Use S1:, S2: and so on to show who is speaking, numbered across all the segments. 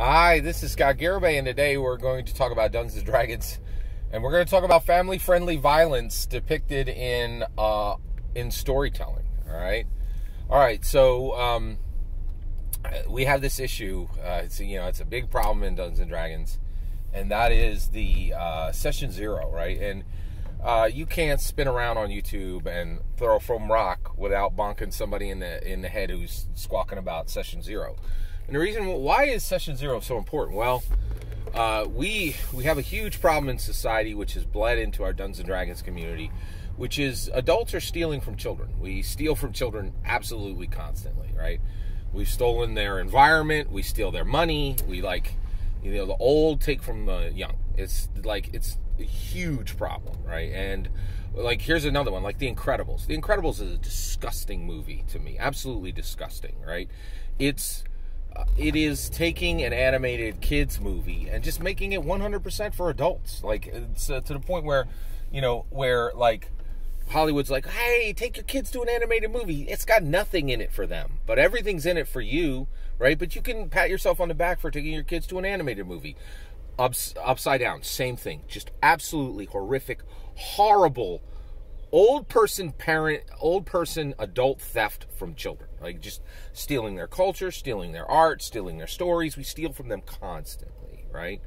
S1: Hi, this is Scott Garibay, and today we're going to talk about Dungeons & Dragons, and we're going to talk about family-friendly violence depicted in storytelling, all right? So, we have this issue, it's a big problem in Dungeons & Dragons, and that is the Session Zero, right? And you can't spin around on YouTube and throw a foam rock without bonking somebody in the head who's squawking about Session Zero. And the reason why is Session Zero so important? Well, we have a huge problem in society which has bled into our Dungeons & Dragons community, which is adults are stealing from children. We steal from children absolutely constantly, right? We've stolen their environment, we steal their money, the old take from the young. It's a huge problem, right? And here's another one, like The Incredibles. The Incredibles is a disgusting movie to me, absolutely disgusting, right? It is taking an animated kids movie and just making it 100% for adults. It's to the point where, Hollywood's like, hey, take your kids to an animated movie. It's got nothing in it for them, but everything's in it for you, right? But you can pat yourself on the back for taking your kids to an animated movie. Upside Down, same thing. Just absolutely horrific, horrible, old person adult theft from children. Just stealing their culture, stealing their art, stealing their stories. We steal from them constantly, right?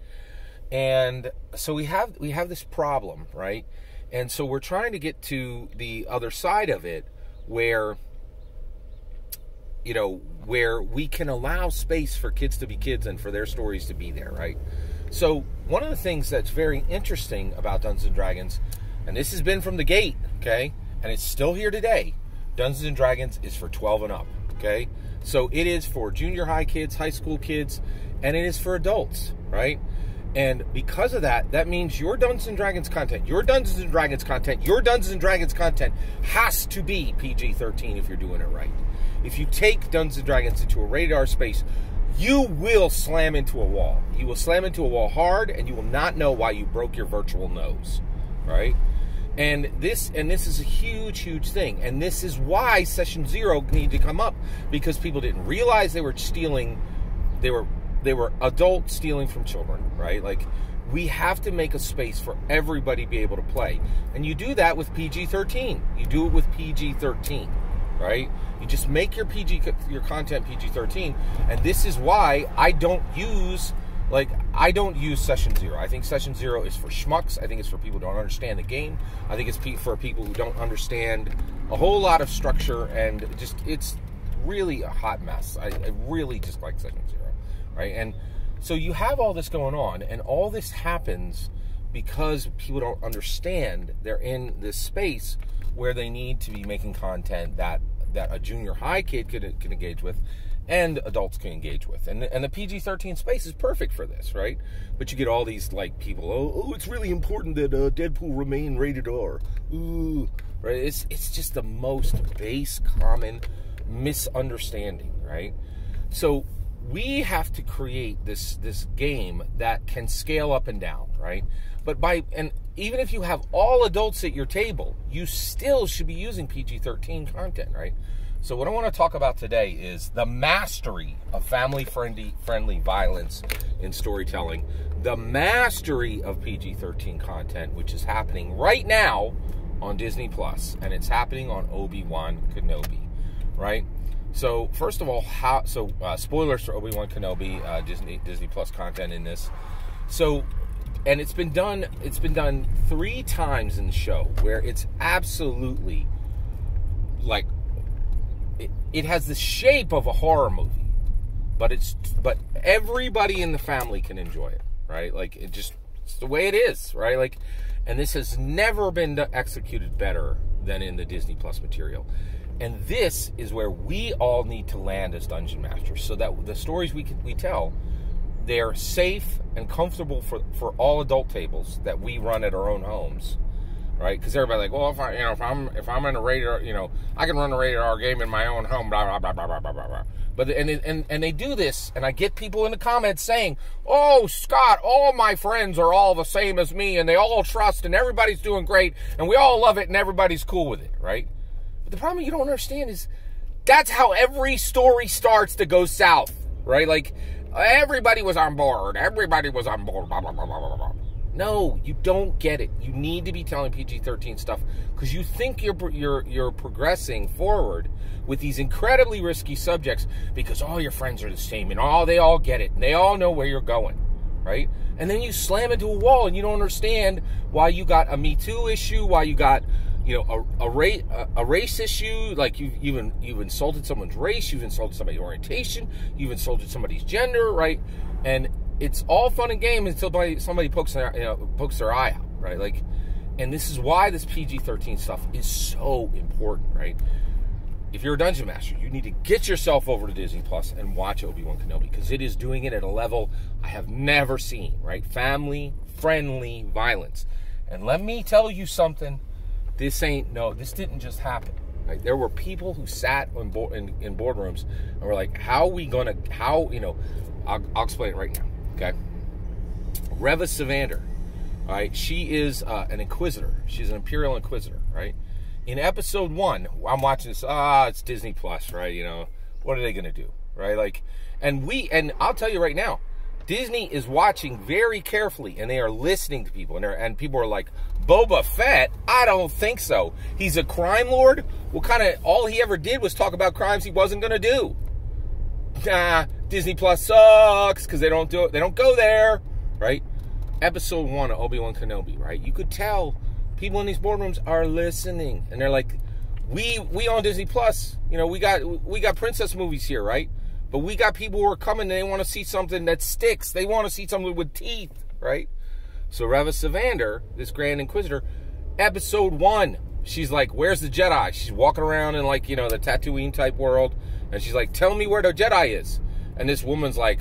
S1: And so we have this problem, right? And so we're trying to get to the other side of it where we can allow space for kids to be kids and for their stories to be there, right? So one of the things that's very interesting about Dungeons & Dragons, and this has been from the gate, okay, and it's still here today, Dungeons & Dragons is for 12 and up, okay? So it is for junior high kids, high school kids, and it is for adults, right? And because of that, that means your Dungeons & Dragons content, your Dungeons & Dragons content has to be PG-13 if you're doing it right. If you take Dungeons & Dragons into a rated R space, you will slam into a wall. You will slam into a wall hard, and you will not know why you broke your virtual nose, right? And this is a huge, huge thing. And this is why Session Zero needed to come up, because people didn't realize they were stealing. They were adults stealing from children, right? We have to make a space for everybody to be able to play. And you do that with PG-13. You do it with PG-13, right? You just make your content PG-13. And this is why I don't use Session Zero. I think Session Zero is for schmucks. I think it's for people who don't understand the game. I think it's for people who don't understand a whole lot of structure, and it's really a hot mess. I really just like Session Zero, right? And so you have all this going on, and all this happens because people don't understand they're in this space where they need to be making content that a junior high kid can engage with, and adults can engage with. And the PG-13 space is perfect for this, right? But you get all these, people, oh, it's really important that Deadpool remain rated R. Ooh, right? It's just the most base, common misunderstanding, right? So we have to create this game that can scale up and down, right? And even if you have all adults at your table, you still should be using PG-13 content, right? So what I want to talk about today is the mastery of family-friendly violence in storytelling, the mastery of PG-13 content, which is happening right now on Disney+, and it's happening on Obi-Wan Kenobi, right? So first of all, spoilers for Obi-Wan Kenobi, Disney Plus content in this. So, and it's been done 3 times in the show where it's absolutely it has the shape of a horror movie, but everybody in the family can enjoy it, right? It's the way it is, right? And this has never been executed better than in the Disney Plus material. And this is where we all need to land as Dungeon Masters, so that the stories we tell, they're safe and comfortable for all adult tables that we run at our own homes, right? Because everybody's like, well, if I'm in a rated R, I can run a rated R game in my own home, blah blah blah blah blah blah blah. But and they do this, and I get people in the comments saying, oh, Scott, all my friends are all the same as me, and they all trust, and everybody's doing great, and we all love it, and everybody's cool with it, right? But the problem you don't understand is that's how every story starts to go south, right? everybody was on board. Everybody was on board. Blah, blah, blah, blah, blah, blah. No, you don't get it. You need to be telling PG-13 stuff because you think you're progressing forward with these incredibly risky subjects because all your friends are the same and they all get it and they all know where you're going, right? And then you slam into a wall and you don't understand why you got a Me Too issue, why you got a race issue, like you've insulted someone's race, you've insulted somebody's orientation, you've insulted somebody's gender, right? And it's all fun and game until somebody pokes their eye out, right? Like, and this is why this PG-13 stuff is so important, right? If you're a Dungeon Master, you need to get yourself over to Disney Plus and watch Obi-Wan Kenobi because it is doing it at a level I have never seen, right? Family-friendly violence. And let me tell you something. This didn't just happen. Right? There were people who sat in boardrooms and were like, I'll explain it right now, okay? Reva Savander, right? She is an Inquisitor. She's an Imperial Inquisitor, right? In episode 1, I'm watching this, it's Disney Plus, right? What are they going to do, right? Like, and I'll tell you right now, Disney is watching very carefully, and they are listening to people, and people are like, Boba Fett? I don't think so. He's a crime lord? All he ever did was talk about crimes he wasn't going to do. Nah, Disney Plus sucks, because they don't go there, right? Episode 1 of Obi-Wan Kenobi, right? You could tell people in these boardrooms are listening, and they're like, we on Disney Plus, we got princess movies here, right? But we got people who are coming and they want to see something that sticks. They want to see something with teeth, right? So Reva Savander, this Grand Inquisitor, episode 1, she's like, where's the Jedi? She's walking around in the Tatooine type world, and she's like, tell me where the Jedi is. And this woman's like,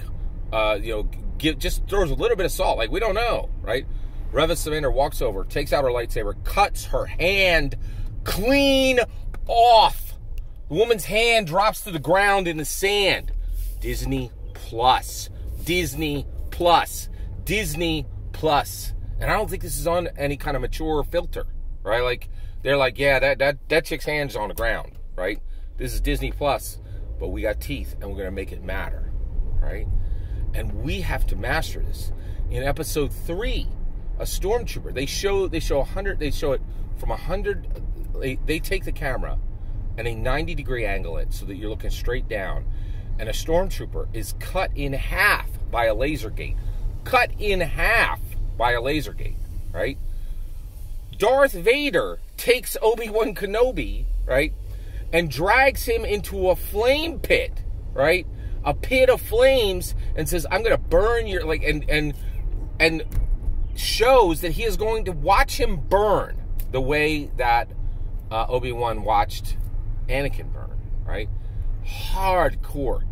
S1: just throws a little bit of salt, like, we don't know, right? Reva Savander walks over, takes out her lightsaber, cuts her hand clean off. The woman's hand drops to the ground in the sand. Disney Plus. Disney Plus. Disney Plus. And I don't think this is on any kind of mature filter, right? Like, they're like, yeah, that chick's hand's on the ground, right? This is Disney Plus, but we got teeth, and we're going to make it matter, right? And we have to master this. In episode 3, a stormtrooper, they show it from 100, they take the camera and a 90-degree angle it so that you're looking straight down, and a stormtrooper is cut in half by a laser gate. Cut in half by a laser gate, right? Darth Vader takes Obi-Wan Kenobi, right, and drags him into a flame pit, right? A pit of flames, and says, I'm going to burn your, and shows that he is going to watch him burn the way that Obi-Wan watched Anakin burn, right? Hardcore,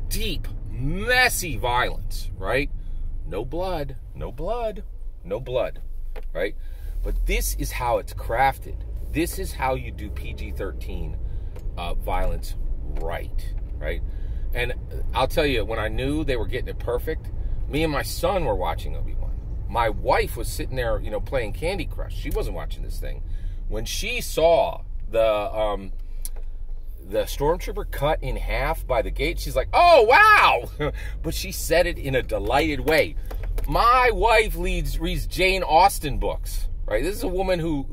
S1: deep, messy violence, right? No blood, right? But this is how it's crafted. This is how you do PG-13 violence right? And I'll tell you, when I knew they were getting it perfect, me and my son were watching Obi-Wan. My wife was sitting there, playing Candy Crush. She wasn't watching this thing. When she saw the stormtrooper cut in half by the gate, she's like, oh, wow! But she said it in a delighted way. My wife reads Jane Austen books, right? This is a woman who,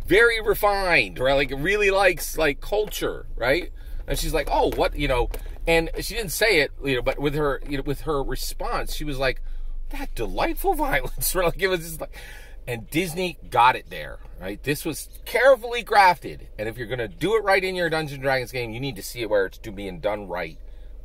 S1: very refined, right? Really likes, culture, right? And she's like, oh, what, and she didn't say it, but with her response, she was like, that delightful violence, right? It was just and Disney got it there, right? This was carefully crafted, and if you're going to do it right in your Dungeons & Dragons game, you need to see it where it's being done right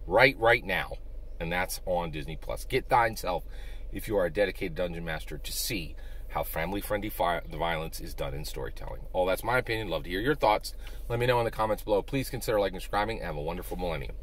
S1: now, and that's on Disney Plus. Get thine self, if you are a dedicated Dungeon Master, to see how family-friendly the violence is done in storytelling. That's my opinion. Love to hear your thoughts. Let me know in the comments below. Please consider liking and subscribing, and have a wonderful millennium.